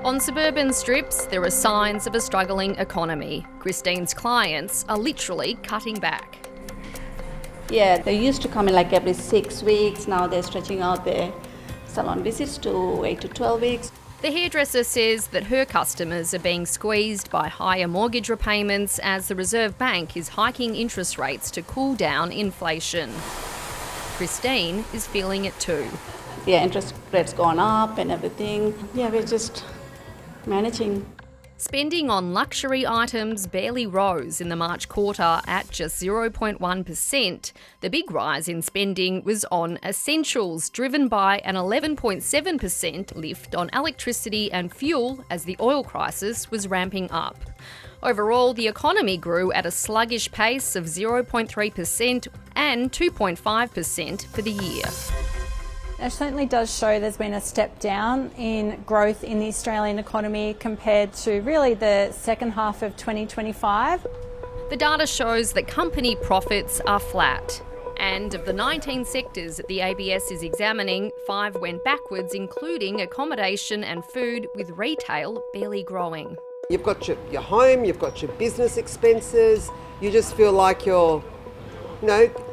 On suburban strips, there are signs of a struggling economy. Christine's clients are literally cutting back. Yeah, they used to come in like every 6 weeks. Now they're stretching out their salon visits to 8 to 12 weeks. The hairdresser says that her customers are being squeezed by higher mortgage repayments as the Reserve Bank is hiking interest rates to cool down inflation. Christine is feeling it too. Yeah, interest rates gone up and everything. Yeah, we're just managing. Spending on luxury items barely rose in the March quarter at just 0.1%. The big rise in spending was on essentials, driven by an 11.7% lift on electricity and fuel as the oil crisis was ramping up. Overall, the economy grew at a sluggish pace of 0.3% and 2.5% for the year. It certainly does show there's been a step down in growth in the Australian economy compared to really the second half of 2025. The data shows that company profits are flat. And of the 19 sectors that the ABS is examining, 5 went backwards, including accommodation and food, with retail barely growing. You've got your home, you've got your business expenses, you just feel like you're,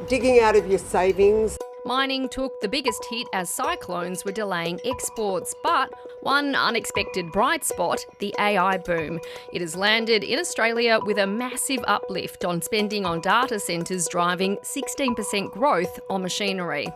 digging out of your savings. Mining took the biggest hit as cyclones were delaying exports, but one unexpected bright spot, the AI boom. It has landed in Australia with a massive uplift on spending on data centres, driving 16% growth on machinery.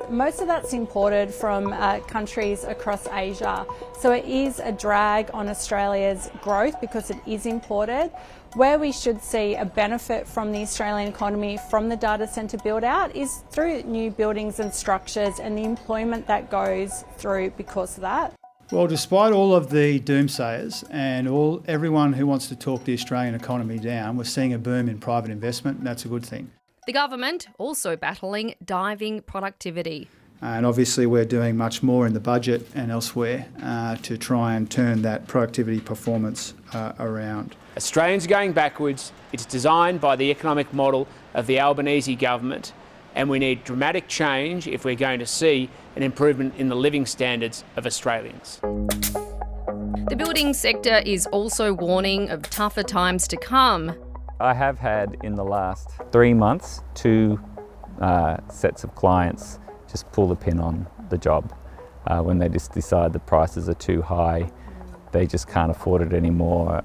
Most of that's imported from countries across Asia, so it is a drag on Australia's growth because it is imported. Where we should see a benefit from the Australian economy from the data centre build-out is through new buildings and structures and the employment that goes through because of that. Well, despite all of the doomsayers and everyone who wants to talk the Australian economy down, we're seeing a boom in private investment, and that's a good thing. The government also battling diving productivity. And obviously we're doing much more in the budget and elsewhere to try and turn that productivity performance around. Australians are going backwards. It's designed by the economic model of the Albanese government, and we need dramatic change if we're going to see an improvement in the living standards of Australians. The building sector is also warning of tougher times to come. I have had in the last 3 months 2 sets of clients just pull the pin on the job when they just decide the prices are too high. They just can't afford it anymore.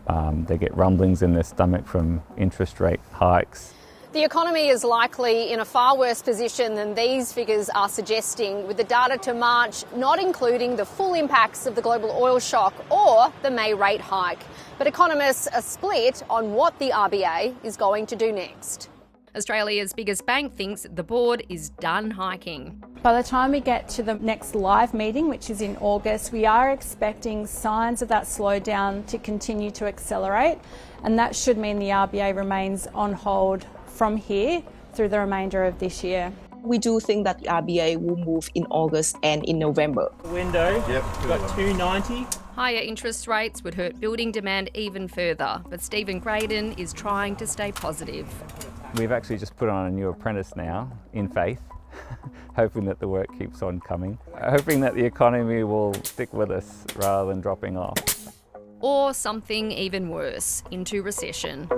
They get rumblings in their stomach from interest rate hikes. The economy is likely in a far worse position than these figures are suggesting, with the data to March not including the full impacts of the global oil shock or the May rate hike. But economists are split on what the RBA is going to do next. Australia's biggest bank thinks the board is done hiking. By the time we get to the next live meeting, which is in August, we are expecting signs of that slowdown to continue to accelerate, and that should mean the RBA remains on hold from here through the remainder of this year. We do think that the RBA will move in August and in November. The window, we've got 290. Higher interest rates would hurt building demand even further, but Stephen Graydon is trying to stay positive. We've actually just put on a new apprentice now, in faith, hoping that the work keeps on coming, hoping that the economy will stick with us rather than dropping off. Or something even worse, into recession.